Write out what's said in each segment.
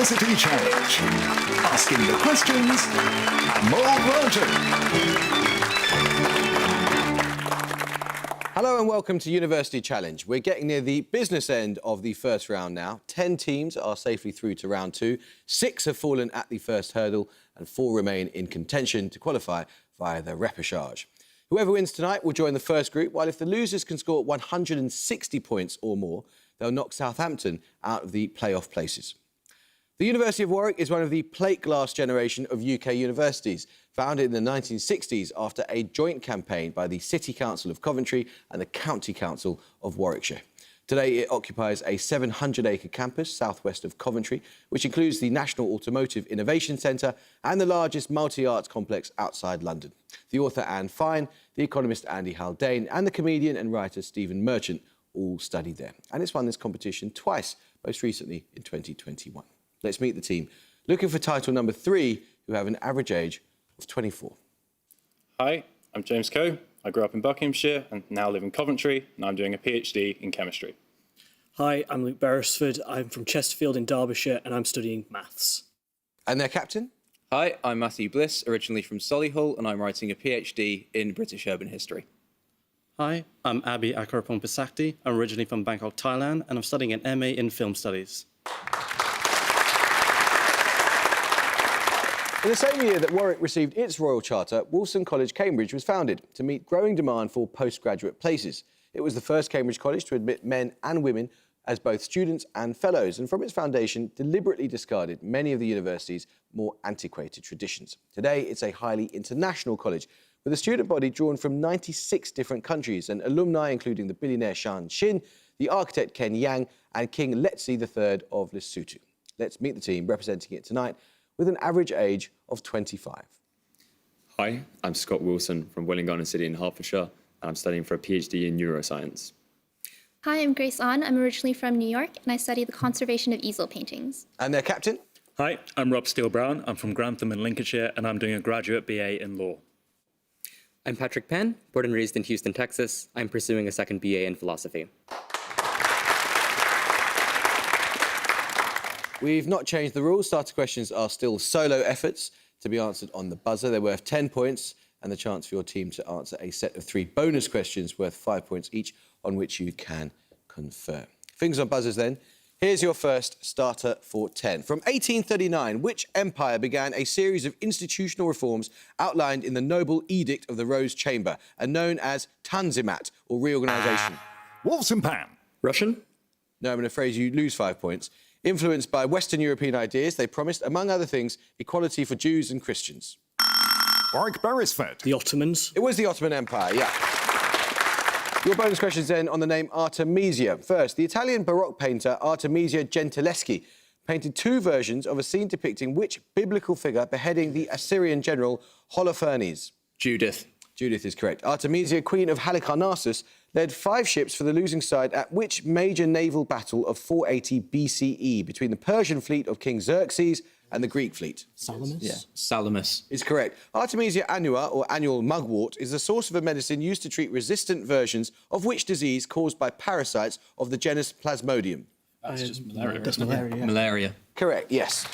University Challenge. Asking the questions, more learning. Hello and welcome to University Challenge. We're getting near the business end of the first round now. 10 teams are safely through to round 2. 6 have fallen at the first hurdle and 4 remain in contention to qualify via the repechage. Whoever wins tonight will join the first group, while if the losers can score 160 points or more, they'll knock Southampton out of the playoff places. The University of Warwick is one of the plate glass generation of UK universities, founded in the 1960s after a joint campaign by the City Council of Coventry and the County Council of Warwickshire. Today, it occupies a 700-acre campus southwest of Coventry, which includes the National Automotive Innovation Centre and the largest multi-arts complex outside London. The author Anne Fine, the economist Andy Haldane and the comedian and writer Stephen Merchant all studied there. And it's won this competition twice, most recently in 2021. Let's meet the team looking for title number 3, who have an average age of 24. Hi, I'm James Coe. I grew up in Buckinghamshire and now live in Coventry, and I'm doing a PhD in chemistry. Hi, I'm Luke Beresford. I'm from Chesterfield in Derbyshire and I'm studying maths. And their captain? Hi, I'm Matthew Bliss, originally from Solihull, and I'm writing a PhD in British urban history. Hi, I'm Abhi Akarapompasakti. I'm originally from Bangkok, Thailand, and I'm studying an MA in Film Studies. In the same year that Warwick received its Royal Charter, Wolfson College, Cambridge was founded to meet growing demand for postgraduate places. It was the first Cambridge college to admit men and women as both students and fellows, and from its foundation deliberately discarded many of the university's more antiquated traditions. Today, it's a highly international college with a student body drawn from 96 different countries and alumni including the billionaire Shan Shin, the architect Ken Yang and King Letsi III of Lesotho. Let's meet the team representing it tonight with an average age of 25. Hi, I'm Scott Wilson from Welwyn City in Hertfordshire, and I'm studying for a PhD in neuroscience. Hi, I'm Grace Ahn. I'm originally from New York, and I study the conservation of easel paintings. And their captain? Hi, I'm Rob Steele-Brown. I'm from Grantham in Lincolnshire, and I'm doing a graduate BA in law. I'm Patrick Penn, born and raised in Houston, Texas. I'm pursuing a second BA in philosophy. We've not changed the rules. Starter questions are still solo efforts to be answered on the buzzer. They're worth 10 points and the chance for your team to answer a set of 3 bonus questions worth 5 points each on which you can confer. Fingers on buzzers then. Here's your first starter for 10. From 1839, which empire began a series of institutional reforms outlined in the Noble Edict of the Rose Chamber and known as Tanzimat, or reorganisation? Wolfson Pan. Russian? No, I'm afraid you lose 5 points. Influenced by Western European ideas, they promised, among other things, equality for Jews and Christians. Warwick Beresford. The Ottomans? It was the Ottoman Empire, yeah. Your bonus questions then on the name Artemisia. First, the Italian Baroque painter Artemisia Gentileschi painted 2 versions of a scene depicting which biblical figure beheading the Assyrian general Holofernes? Judith. Judith is correct. Artemisia, queen of Halicarnassus, led 5 ships for the losing side at which major naval battle of 480 BCE between the Persian fleet of King Xerxes and the Greek fleet? Salamis? Yeah, Salamis. Is correct. Artemisia annua, or annual mugwort, is the source of a medicine used to treat resistant versions of which disease caused by parasites of the genus Plasmodium? That's just malaria. That's malaria. Yeah. Malaria. Correct, yes.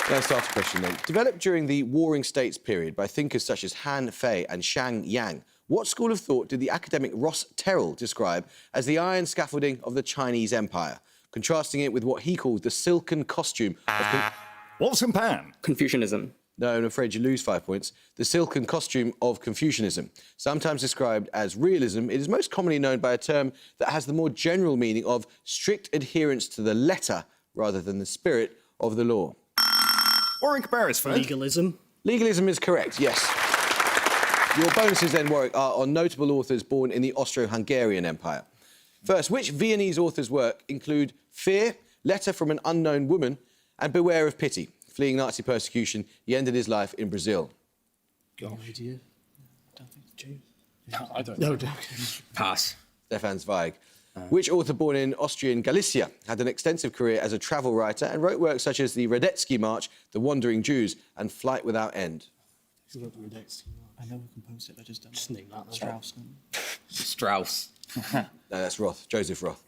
Let's start a question then. Developed during the Warring States period by thinkers such as Han Fei and Shang Yang, what school of thought did the academic Ross Terrell describe as the iron scaffolding of the Chinese Empire, contrasting it with what he called the silken costume of... Wolfson Pan. Confucianism. No, I'm afraid you lose 5 points. The silken costume of Confucianism. Sometimes described as realism, it is most commonly known by a term that has the more general meaning of strict adherence to the letter rather than the spirit of the law. Warwick Beresford. Legalism? Legalism is correct, yes. Your bonuses then, Warwick, are on notable authors born in the Austro-Hungarian Empire. First, which Viennese author's work include Fear, Letter from an Unknown Woman and Beware of Pity? Fleeing Nazi persecution, he ended his life in Brazil. Gosh. No idea. I don't think it's Jews. No, I don't No, know. don't. Pass. Stefan Zweig. Which author born in Austrian Galicia had an extensive career as a travel writer and wrote works such as the Radetzky March, The Wandering Jews and Flight Without End? I know who composed it, I just don't know. Just name that. Strauss. Strauss. No, that's Roth, Joseph Roth.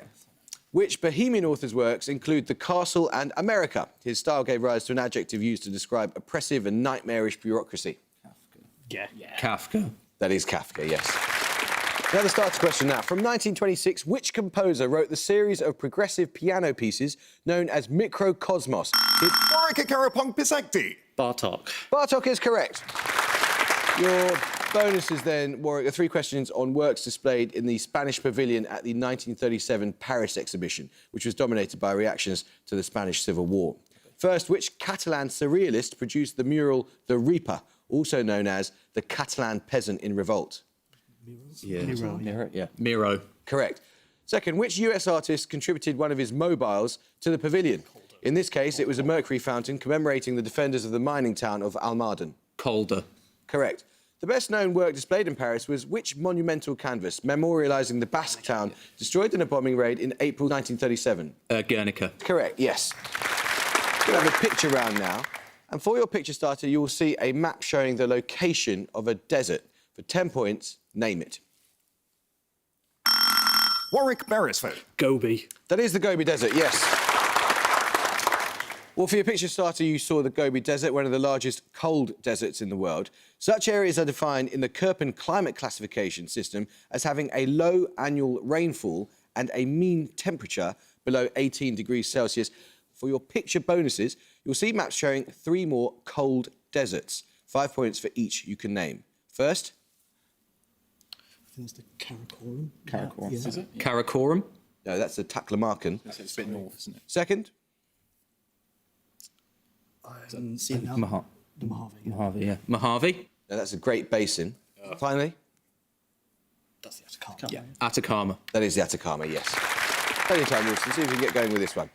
Which Bohemian author's works include The Castle and America? His style gave rise to an adjective used to describe oppressive and nightmarish bureaucracy. Kafka. That is Kafka, yes. Now the starter question now. From 1926, which composer wrote the series of progressive piano pieces known as Mikrokosmos? Warwick. Bartok. Bartok is correct. Your bonuses then, Warwick, are 3 questions on works displayed in the Spanish Pavilion at the 1937 Paris exhibition, which was dominated by reactions to the Spanish Civil War. First, which Catalan surrealist produced the mural The Reaper, also known as the Catalan Peasant in Revolt? Miro. Correct. Second, which US artist contributed one of his mobiles to the pavilion? In this case, it was a mercury fountain commemorating the defenders of the mining town of Almaden. Calder. Correct. The best-known work displayed in Paris was which monumental canvas memorialising the Basque town destroyed in a bombing raid in April 1937? Guernica. Correct, yes. We'll have a picture round now. And for your picture starter, you will see a map showing the location of a desert. For 10 points, name it. Warwick Beresford. Gobi. That is the Gobi Desert, yes. Well, for your picture starter, you saw the Gobi Desert, one of the largest cold deserts in the world. Such areas are defined in the Köppen climate classification system as having a low annual rainfall and a mean temperature below 18 degrees Celsius. For your picture bonuses, you'll see maps showing 3 more cold deserts. 5 points for each you can name. First? I think it's the Karakoram. Karakoram. Yeah. Is it? Karakoram? No, that's the Taklamakan. It's a bit north, isn't it? Second? Mojave. The Mojave. Yeah. Mojave, yeah. Mojave? No, that's a Great Basin. Finally? That's the Atacama. Yeah. Atacama. That is the Atacama, yes. Plenty of time, Wolfson. See if we can get going with this one.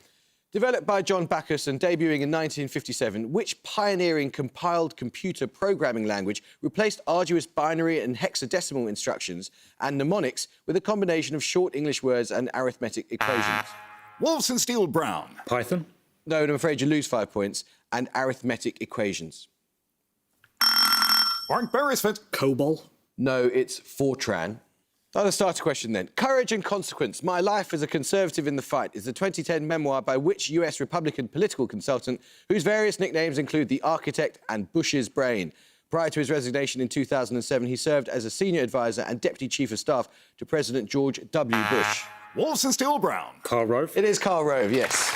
Developed by John Backus and debuting in 1957, which pioneering compiled computer programming language replaced arduous binary and hexadecimal instructions and mnemonics with a combination of short English words and arithmetic equations? Wolfson Steele Brown. Python. No, and I'm afraid you lose 5 points. And arithmetic equations. Warwick Beresford. Cobol. No, it's Fortran. Another starter question then. Courage and Consequence, My Life as a Conservative in the Fight is the 2010 memoir by which US Republican political consultant whose various nicknames include the Architect and Bush's Brain. Prior to his resignation in 2007, he served as a senior advisor and deputy chief of staff to President George W. Bush. Wolfson Steele Brown. Karl Rove. It is Karl Rove, yes.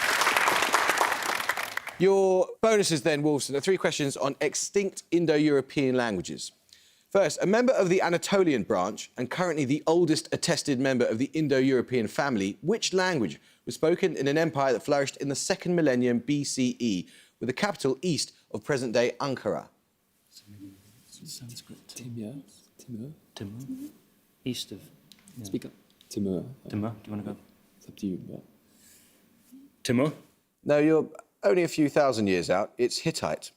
Your bonuses then, Wolfson, are 3 questions on extinct Indo-European languages. First, a member of the Anatolian branch and currently the oldest attested member of the Indo-European family, which language was spoken in an empire that flourished in the 2nd millennium BCE with a capital east of present-day Ankara? Sanskrit. Timur. East of... Speak up. Timur. Timur. Do you want to go? It's up to you. But... Timur. No, you're only a few thousand years out. It's Hittite.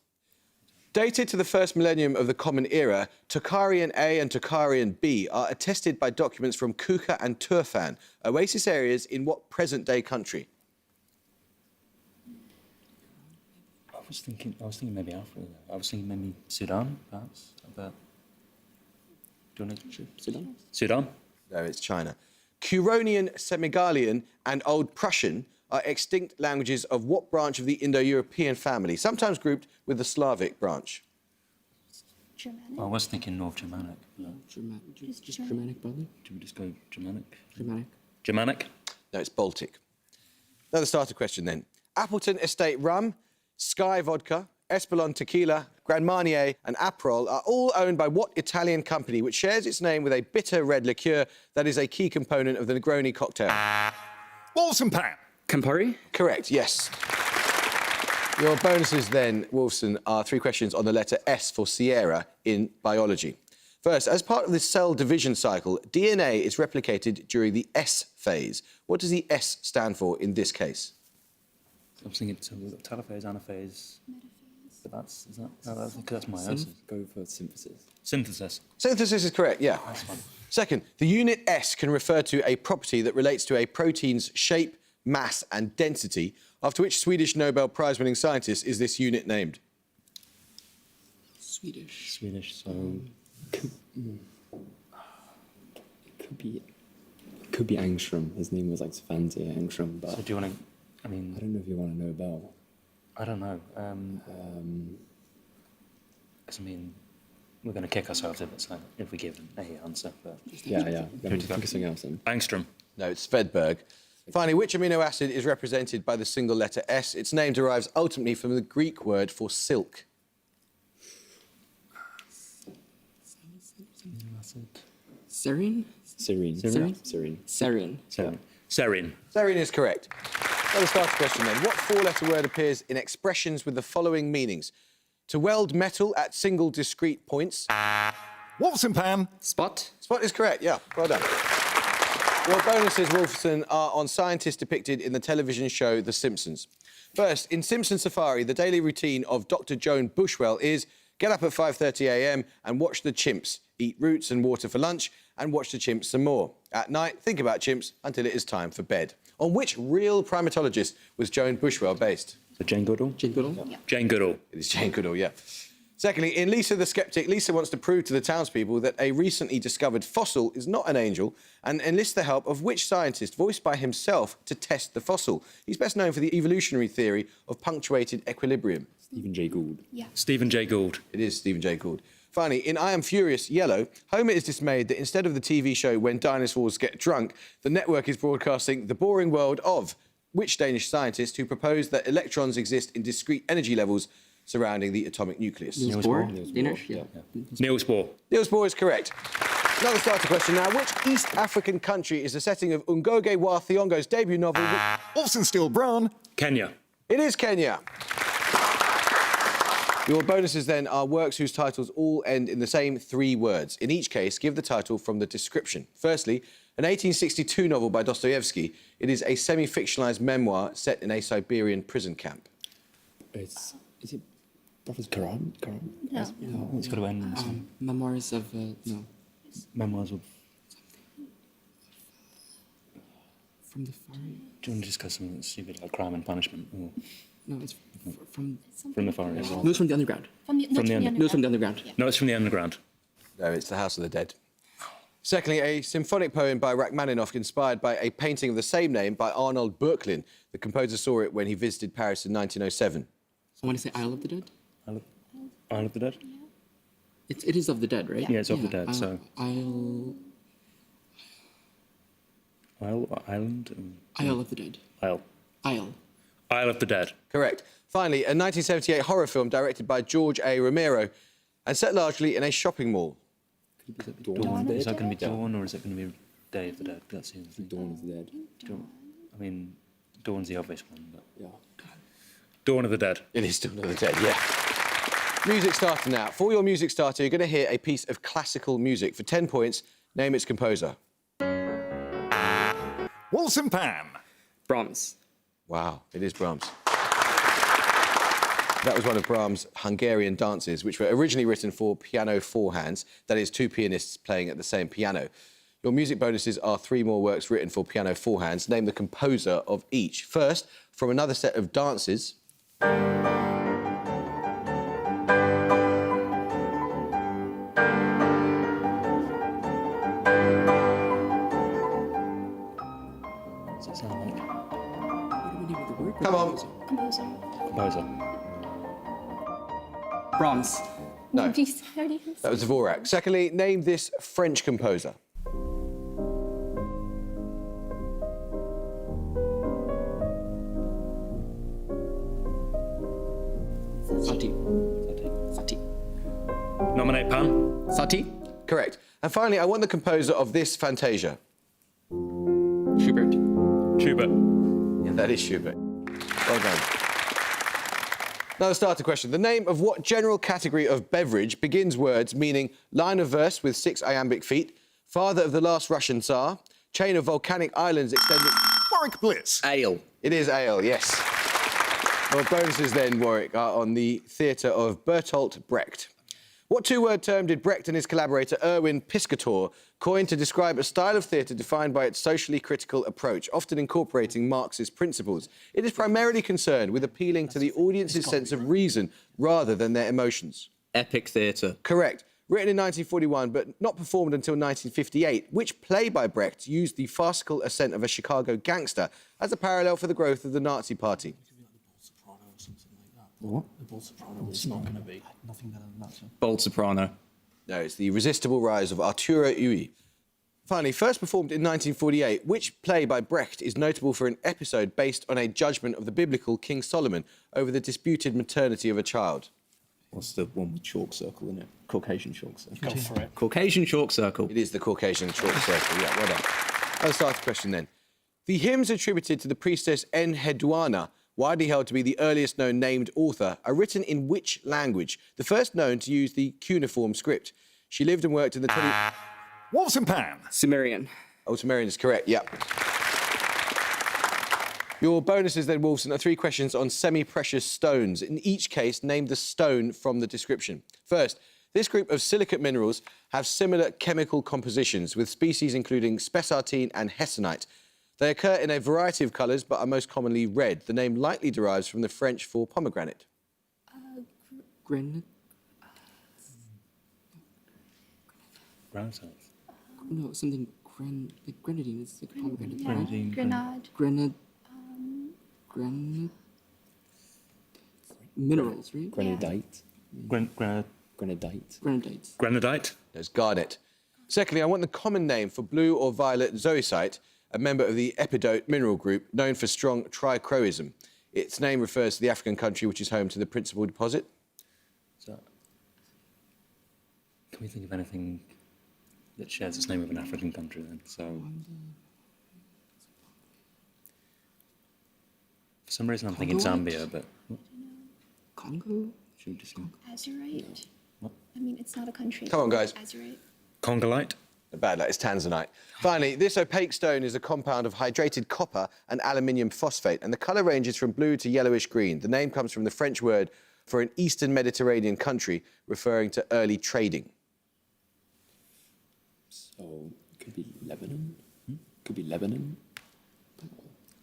Dated to the 1st millennium of the Common Era, Tocharian A and Tocharian B are attested by documents from Kuka and Turfan, oasis areas in what present-day country? I was thinking maybe Africa. I was thinking maybe Sudan, perhaps. But do you want to... Sudan? Sudan. No, it's China. Curonian, Semigalian and Old Prussian are extinct languages of what branch of the Indo-European family, sometimes grouped with the Slavic branch? Germanic. I was thinking North Germanic. Just Germanic, brother. Should we just go Germanic? Germanic. No, it's Baltic. Another starter question then. Appleton Estate Rum, Sky Vodka, Espolon Tequila, Grand Marnier and Aperol are all owned by what Italian company which shares its name with a bitter red liqueur that is a key component of the Negroni cocktail? Wolfson Pan. Campari? Correct, yes. Your bonuses then, Wolfson, are 3 questions on the letter S for Sierra in biology. First, as part of the cell division cycle, DNA is replicated during the S phase. What does the S stand for in this case? I was thinking telophase, anaphase. But that's meiosis. Go for synthesis. Synthesis. Synthesis is correct, yeah. Second, the unit S can refer to a property that relates to a protein's shape, mass and density, after which Swedish Nobel Prize-winning scientist is this unit named? Swedish, so... Could could be Angstrom. His name was like Svante Angstrom, but So do you want to? I mean, I don't know if you want to know about. I don't know. Because I mean, we're going to kick ourselves if it's like, if we give an A answer. But Yeah. Think of something else then. Angstrom. No, it's Svedberg. Finally, which amino acid is represented by the single letter S? Its name derives ultimately from the Greek word for silk. Serine? Serene. Serene? Serene. Serine. so Serine. Serine is correct. Another starter question then. What four-letter word appears in expressions with the following meanings? To weld metal at single discrete points. Wolfson Pan. Spot? Spot is correct, yeah. Well done. Your bonuses, Wolfson, are on scientists depicted in the television show The Simpsons. First, in Simpson Safari, the daily routine of Dr. Joan Bushwell is get up at 5:30 a.m. and watch the chimps, eat roots and water for lunch, and watch the chimps some more. At night, think about chimps until it is time for bed. On which real primatologist was Joan Bushwell based? Jane Goodall. Jane Goodall? Jane Goodall. It is Jane Goodall, yeah. Secondly, in Lisa the Skeptic, Lisa wants to prove to the townspeople that a recently discovered fossil is not an angel and enlists the help of which scientist, voiced by himself, to test the fossil? He's best known for the evolutionary theory of punctuated equilibrium. Stephen Jay Gould. Stephen Jay Gould. It is Stephen Jay Gould. Finally, in I Am Furious, Yellow, Homer is dismayed that instead of the TV show When Dinosaurs Get Drunk, the network is broadcasting The Boring World of which Danish scientist who proposed that electrons exist in discrete energy levels surrounding the atomic nucleus? Niels Bohr? Danish? Yeah. Niels Bohr. Niels Bohr is correct. Another starter question now. Which East African country is the setting of Ngugi wa Thiong'o's debut novel? Wolfson Still Brown. Kenya. It is Kenya. Your bonuses then are works whose titles all end in the same three words. In each case, give the title from the description. Firstly, an 1862 novel by Dostoevsky. It is a semi-fictionalised memoir set in a Siberian prison camp. Is it Brothers Karam? No. It's got to end in some Memoirs of, no. memoirs of. From the far... Do you want to discuss something stupid like crime and punishment? Or No, it's from... from the forest? No, it's from the underground. From the underground. No, it's from the underground. No, it's from the underground. No, it's The House of the Dead. Secondly, a symphonic poem by Rachmaninoff inspired by a painting of the same name by Arnold Böcklin. The composer saw it when he visited Paris in 1907. So I want to say Isle of the Dead? Isle of the Dead? It is of the dead, right? Yeah, it's of the dead, so... Isle Island? Isle of the Dead. Isle. Isle. Isle of the Dead. Correct. Finally, a 1978 horror film directed by George A. Romero and set largely in a shopping mall. Dawn. Is that going to be Dawn or is it going to be Day of the Dead? That's the other thing. Dawn of the Dead. I mean, Dawn's the obvious one, but... Yeah. Dawn of the Dead. It is Dawn of the Dead, yeah. Music starter now. For your music starter, you're going to hear a piece of classical music. For 10 points, name its composer. Wolfson Pan. Brahms. Wow, it is Brahms. That was one of Brahms' Hungarian dances, which were originally written for piano four hands, that is, two pianists playing at the same piano. Your music bonuses are 3 more works written for piano four hands. Name the composer of each. First, from another set of dances. What's it sound like? What do we name the word? Come on. Composer. Composer. Brahms. No, Movies. that was Dvorak. Secondly, name this French composer. Satie. Satie. Nominate Pan. Satie. Correct. And finally, I want the composer of this Fantasia. Schubert. Schubert. Yeah, that is Schubert. Well done. Another starter question. The name of what general category of beverage begins words meaning line of verse with 6 iambic feet, father of the last Russian Tsar, chain of volcanic islands extending... Warwick Bliss. Ale. It is ale, yes. Well, bonuses then, Warwick, are on the theatre of Bertolt Brecht. What two-word term did Brecht and his collaborator Erwin Piscator coin to describe a style of theatre defined by its socially critical approach, often incorporating Marxist principles? It is primarily concerned with appealing to the audience's sense of reason rather than their emotions. Epic theatre. Correct. Written in 1941 but not performed until 1958, which play by Brecht used the farcical ascent of a Chicago gangster as a parallel for the growth of the Nazi Party? What? The Bold Soprano is not going to be. Nothing better than that, sir. Bold soprano. No, it's the Irresistible Rise of Arturo Ui. Finally, first performed in 1948, which play by Brecht is notable for an episode based on a judgment of the biblical King Solomon over the disputed maternity of a child? What's the one with chalk circle in it? Caucasian chalk circle. Go for it. Caucasian chalk circle. It is the Caucasian chalk circle. Yeah, well done. I'll start the question then. The hymns attributed to the priestess Enheduanna, widely held to be the earliest known named author, are written in which language? The first known to use the cuneiform script. She lived and worked in the Wolfson Pan. Sumerian. Sumerian is correct, yeah. Your bonuses then, Wolfson, are 3 questions on semi-precious stones. In each case, name the stone from the description. First, this group of silicate minerals have similar chemical compositions, with species including spessartine and hessonite. They occur in a variety of colours, but are most commonly red. The name likely derives from the French for pomegranate. Granite. Granite. No, something grenadine. It's like pomegranate. Yeah, Grenadine. Grenade. Granite. Minerals, right? Grenadite. Granite. Grenadite. Granadites. Granadite. There's garnet. Secondly, I want the common name for blue or violet zoisite, a member of the epidote mineral group known for strong trichroism. Its name refers to the African country which is home to the principal deposit. So, can we think of anything that shares its name with an African country then? So, for some reason I'm thinking Zambia, but Congo? should we just go? Azurite. What? I mean, it's not a country. Come on, guys. Azurite. Congolite. Bad luck, it's tanzanite. Finally, this opaque stone is a compound of hydrated copper and aluminium phosphate, and the colour ranges from blue to yellowish green. The name comes from the French word for an Eastern Mediterranean country, referring to early trading. So, it could be Lebanon. Could be Lebanon.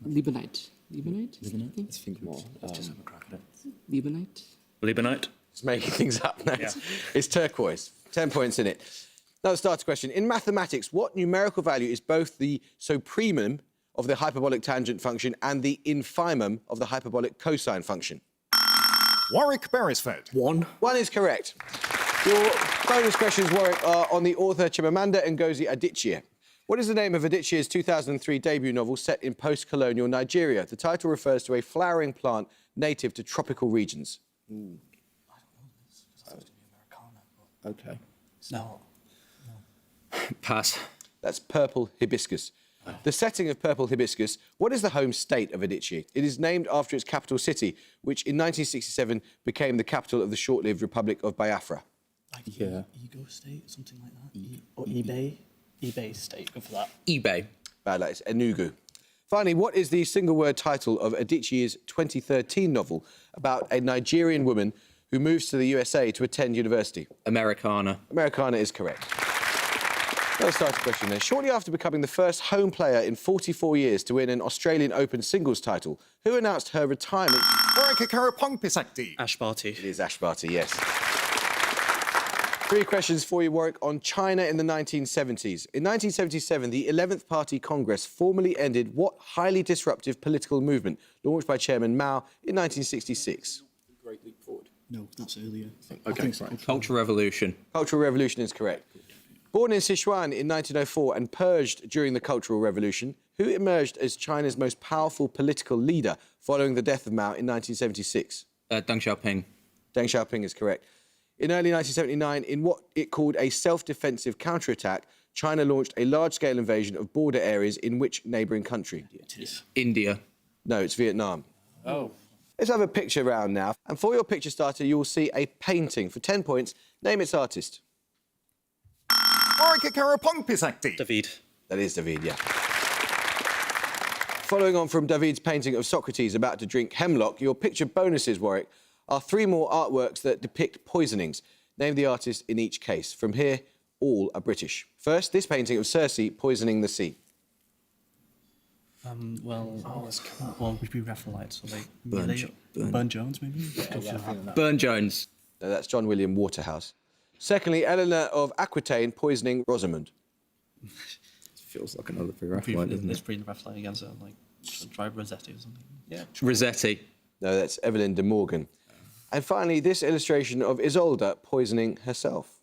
Libanite. Libanite? Libanite? Let's think more. Let's just have a crack at it. Libanite? Libanite. It's making things up now. It's turquoise. 10 points in it. Now, the starter question. In mathematics, what numerical value is both the supremum of the hyperbolic tangent function and the infimum of the hyperbolic cosine function? Warwick Beresford. 1. 1 is correct. Your bonus questions, Warwick, are on the author Chimamanda Ngozi Adichie. What is the name of Adichie's 2003 debut novel set in post-colonial Nigeria? The title refers to a flowering plant native to tropical regions. I don't know this. It's supposed to be Americana, but Okay. it's not. Pass. That's purple hibiscus. The setting of purple hibiscus, what is the home state of Adichie? It is named after its capital city, which in 1967 became the capital of the short-lived Republic of Biafra. Like Yeah. Ego State, something like that. Or eBay. eBay State, go for that. eBay. Bad luck, it's Enugu. Finally, what is the single-word title of Adichie's 2013 novel about a Nigerian woman who moves to the USA to attend university? Americana. Americana is correct. Let's start a question there. Shortly after becoming the first home player in 44 years to win an Australian Open singles title, who announced her retirement? Warwick Karapongpisakti. Ash Barty. It is Ash Barty, yes. 3 questions for you, Warwick, on China in the 1970s. In 1977, the 11th Party Congress formally ended what highly disruptive political movement launched by Chairman Mao in 1966? Great leap forward. No, that's earlier. Okay. Cultural Revolution. Cultural Revolution is correct. Born in Sichuan in 1904 and purged during the Cultural Revolution, who emerged as China's most powerful political leader following the death of Mao in 1976? Deng Xiaoping. Deng Xiaoping is correct. In early 1979, in what it called a self-defensive counterattack, China launched a large-scale invasion of border areas in which neighbouring country? India. No, it's Vietnam. Oh. Let's have a picture round now. And for your picture starter, you will see a painting. For 10 points, name its artist. Warwick Karapongpisakti. David. That is David, yeah. Following on from David's painting of Socrates about to drink hemlock, your picture bonuses, Warwick, are 3 more artworks that depict poisonings. Name the artist in each case. From here, all are British. First, this painting of Circe poisoning the sea. Would be Raphaelite, so like Burne Jones, maybe? Burne Jones. No, that's John William Waterhouse. Secondly, Eleanor of Aquitaine poisoning Rosamund. Feels like another pretty rough one, doesn't It's it? pretty rough, like against like dry Rossetti or something. Yeah. Rossetti. No, that's Evelyn de Morgan. And finally, this illustration of Isolde poisoning herself.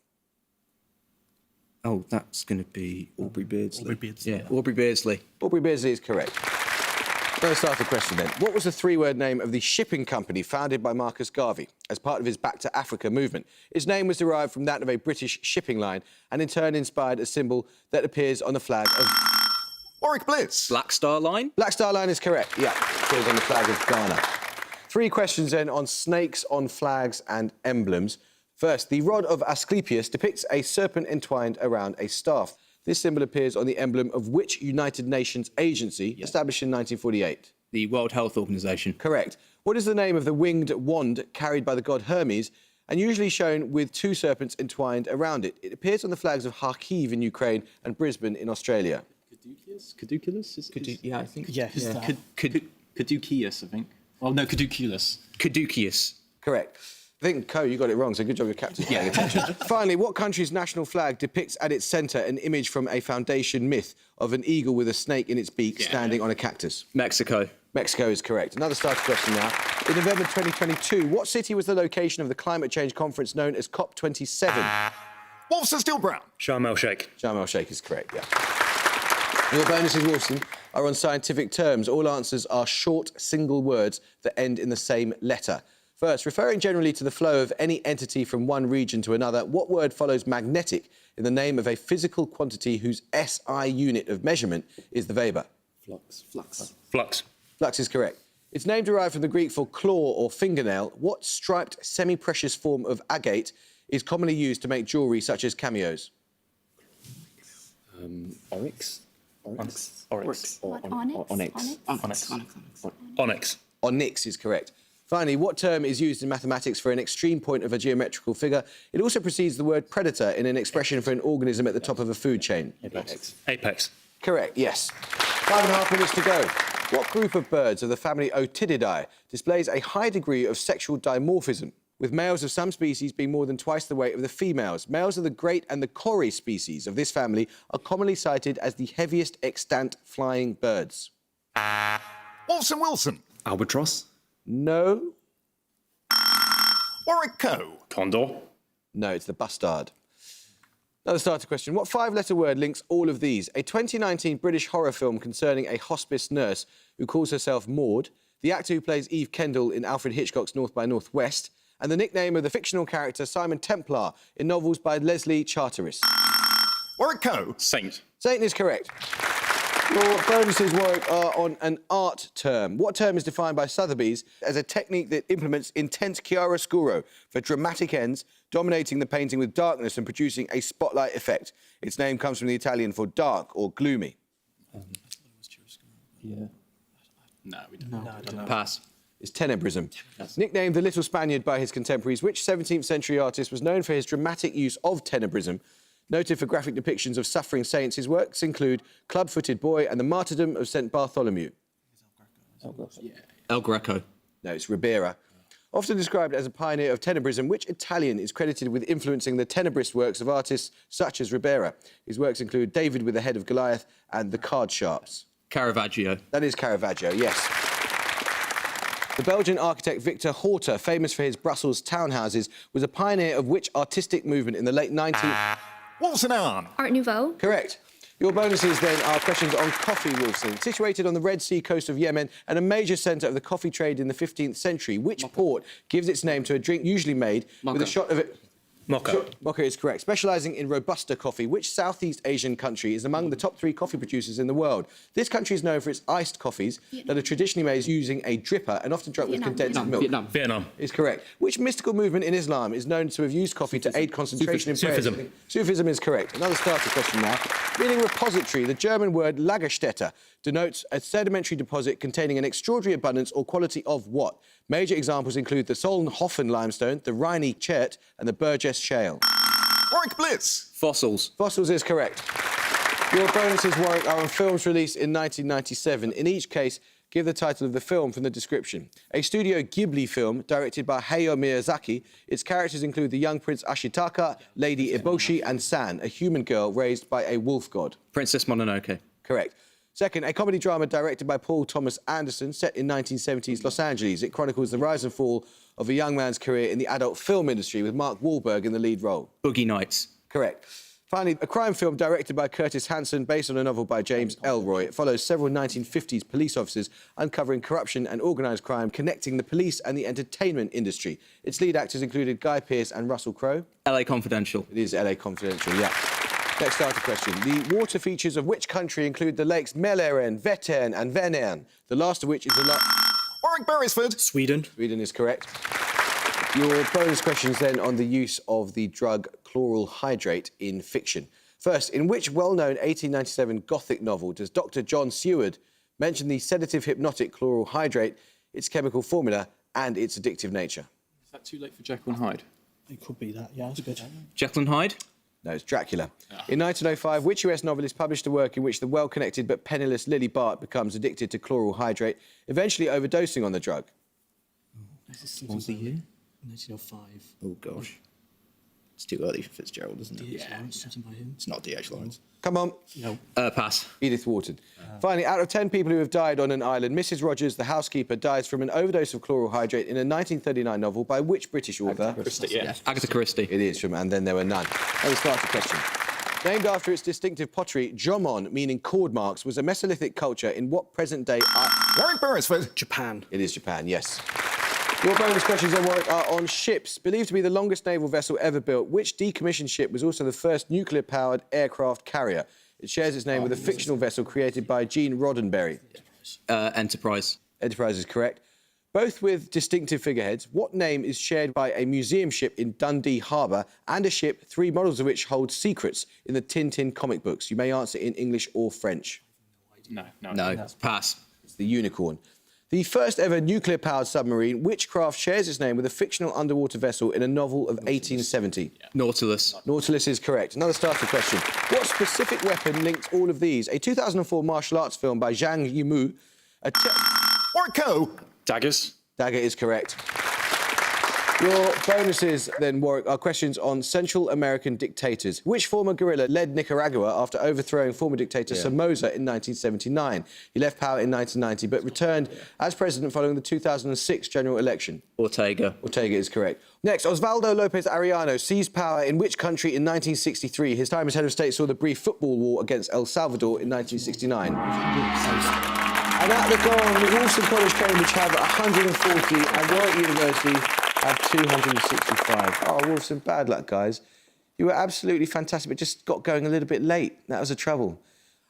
Oh, that's going to be Aubrey Beardsley. Aubrey Beardsley, Yeah, yeah. Aubrey Beardsley. Aubrey Beardsley is correct. Let's start the question then. What was the three-word name of the shipping company founded by Marcus Garvey as part of his Back to Africa movement? Its name was derived from that of a British shipping line and in turn inspired a symbol that appears on the flag of... Warwick Bliss. Black Star Line. Black Star Line is correct, yeah. Appears on the flag of Ghana. 3 questions then on snakes, on flags and emblems. First, the rod of Asclepius depicts a serpent entwined around a staff. This symbol appears on the emblem of which United Nations agency established in 1948? The World Health Organization. Correct. What is the name of the winged wand carried by the god Hermes and usually shown with 2 serpents entwined around it? It appears on the flags of Kharkiv in Ukraine and Brisbane in Australia. Caduceus? Yeah, I think. Yes. Yeah. Caduceus, I think. Oh, no, Caduculus. Caduceus. Correct. I think, Co, you got it wrong, so good job your captain's paying attention. Finally, what country's national flag depicts at its centre an image from a foundation myth of an eagle with a snake in its beak standing on a cactus? Mexico. Mexico is correct. Another starter question now. In November 2022, what city was the location of the climate change conference known as COP27? Wolfson Still Brown. Sharm el-Sheikh. Sharm el-Sheikh is correct, yeah. Your bonuses, Wolfson, are on scientific terms. All answers are short, single words that end in the same letter. First, referring generally to the flow of any entity from one region to another, what word follows magnetic in the name of a physical quantity whose SI unit of measurement is the Weber? Flux. Flux. Flux is correct. Its name derived from the Greek for claw or fingernail. What striped, semi-precious form of agate is commonly used to make jewellery such as cameos? Oryx? Oryx. What, onyx? Onyx. Onyx. Onyx is correct. Finally, what term is used in mathematics for an extreme point of a geometrical figure? It also precedes the word predator in an expression for an organism at the top of a food chain. Apex. Correct, yes. 5.5 minutes to go. What group of birds of the family Otididae displays a high degree of sexual dimorphism, with males of some species being more than twice the weight of the females? Males of the great and the Kori species of this family are commonly cited as the heaviest extant flying birds. Wolfson Wilson. Albatross. No. Warwick Co. Condor. No, it's the bustard. Another starter question. What 5-letter word links all of these? A 2019 British horror film concerning a hospice nurse who calls herself Maud, the actor who plays Eve Kendall in Alfred Hitchcock's North by Northwest, and the nickname of the fictional character Simon Templar in novels by Leslie Charteris. Warwick Co. Saint. Satan is correct. Your bonuses, Warwick, are on an art term. What term is defined by Sotheby's as a technique that implements intense chiaroscuro for dramatic ends, dominating the painting with darkness and producing a spotlight effect? Its name comes from the Italian for dark or gloomy. Yeah. No, we don't. No, I don't know. Pass. It's tenebrism. Nicknamed the Little Spaniard by his contemporaries, which 17th century artist was known for his dramatic use of tenebrism? Noted for graphic depictions of suffering saints, his works include Club-Footed Boy and the Martyrdom of St. Bartholomew. El Greco. No, it's Ribera. Often described as a pioneer of tenebrism, which Italian is credited with influencing the tenebrist works of artists such as Ribera? His works include David with the Head of Goliath and The Card Sharps. Caravaggio. That is Caravaggio, yes. The Belgian architect Victor Horta, famous for his Brussels townhouses, was a pioneer of which artistic movement in the late 19th... Wolfson Arn. Art Nouveau. Correct. Your bonuses then are questions on coffee, Wolfson. Situated on the Red Sea coast of Yemen and a major centre of the coffee trade in the 15th century, which port gives its name to a drink usually made with a shot of it... Mocha. Mocha is correct. Specialising in Robusta coffee, which Southeast Asian country is among the top 3 coffee producers in the world? This country is known for its iced coffees that are traditionally made using a dripper and often drunk with condensed milk. Vietnam. Is correct. Which mystical movement in Islam is known to have used coffee to aid concentration in prayer? Sufism. Sufism is correct. Another starter question now. Meaning repository, the German word Lagerstätte denotes a sedimentary deposit containing an extraordinary abundance or quality of what? Major examples include the Solnhofen limestone, the Rheini chert, and the Burgess shale. Warwick Bliss. Fossils. Fossils is correct. Your bonuses, Warwick, are on films released in 1997. In each case, Give the title of the film from the description. A Studio Ghibli film directed by Hayao Miyazaki. Its characters include the young Prince Ashitaka, Lady Eboshi, and San, a human girl raised by a wolf god. Princess Mononoke. Correct. Second, a comedy drama directed by Paul Thomas Anderson, set in 1970s Los Angeles. It chronicles the rise and fall of a young man's career in the adult film industry, with Mark Wahlberg in the lead role. Boogie Nights. Correct. Finally, a crime film directed by Curtis Hanson, based on a novel by James Elroy. It follows several 1950s police officers uncovering corruption and organised crime, connecting the police and the entertainment industry. Its lead actors included Guy Pearce and Russell Crowe. LA Confidential. It is LA Confidential, yeah. Next starter question. The water features of which country include the lakes Mälaren, Vättern and Vänern, the last of which is the Warwick, Beresford. Sweden. Sweden is correct. Your bonus questions then on the use of the drug chloral hydrate in fiction. First, in which well-known 1897 Gothic novel does Dr. John Seward mention the sedative hypnotic chloral hydrate, its chemical formula and its addictive nature? Is that too late for Jekyll and Hyde? It could be that, yeah, that's good. Jekyll and Hyde. No, it's Dracula. In 1905, which US novelist published a work in which the well-connected but penniless Lily Bart becomes addicted to chloral hydrate, eventually overdosing on the drug? What was the year? 1905. Oh, gosh. It's too early for Fitzgerald, isn't it? D.H. Lawrence, something by him. It's not D.H. Lawrence. Come on. No. Pass. Edith Wharton. Finally, out of 10 people who have died on an island, Mrs. Rogers, the housekeeper, dies from an overdose of chloral hydrate in a 1939 novel by which British author? Agatha Christie. It is from And Then There Were None. Let's start the question. Named after its distinctive pottery, Jomon, meaning cord marks, was a Mesolithic culture in what present-day... Warwick, Beresford. Japan. It is Japan, yes. Your bonus questions on Warwick are on ships. Believed to be the longest naval vessel ever built, which decommissioned ship was also the first nuclear-powered aircraft carrier? It shares its name with a fictional vessel created by Gene Roddenberry. Enterprise. Enterprise is correct. Both with distinctive figureheads, what name is shared by a museum ship in Dundee Harbour and a ship, 3 models of which hold secrets in the Tintin comic books? You may answer in English or French. No. Pass. It's the Unicorn. The first ever nuclear-powered submarine, which craft shares its name with a fictional underwater vessel in a novel of 1870? Nautilus. Nautilus is correct. Another starter question. What specific weapon linked all of these? A 2004 martial arts film by Zhang Yimou. Warwick Co. Daggers. Dagger is correct. Your bonuses, then, Warwick, are questions on Central American dictators. Which former guerrilla led Nicaragua after overthrowing former dictator Somoza in 1979? He left power in 1990, but returned as president following the 2006 general election. Ortega. Ortega is correct. Next, Osvaldo López Arellano seized power in which country in 1963? His time as head of state saw the brief football war against El Salvador in 1969. And at the gong, the Wolfson College, Cambridge have 140 and Warwick University have 265. Oh, Wolfson, bad luck, guys. You were absolutely fantastic, but just got going a little bit late. That was the trouble.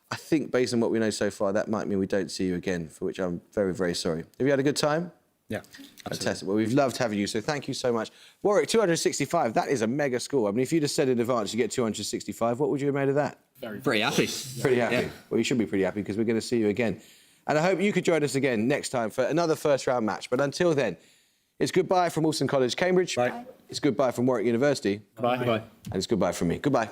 I think, based on what we know so far, that might mean we don't see you again, for which I'm very, very sorry. Have you had a good time? Yeah. Fantastic. Well, we've loved having you, so thank you so much. Warwick, 265, that is a mega score. I mean, if you'd have said in advance you get 265, what would you have made of that? Pretty happy. Pretty happy. Yeah. Well, you should be pretty happy because we're going to see you again. And I hope you could join us again next time for another first-round match. But until then, it's goodbye from Wolfson College, Cambridge. Bye. It's goodbye from Warwick University. Bye. And it's goodbye from me. Goodbye.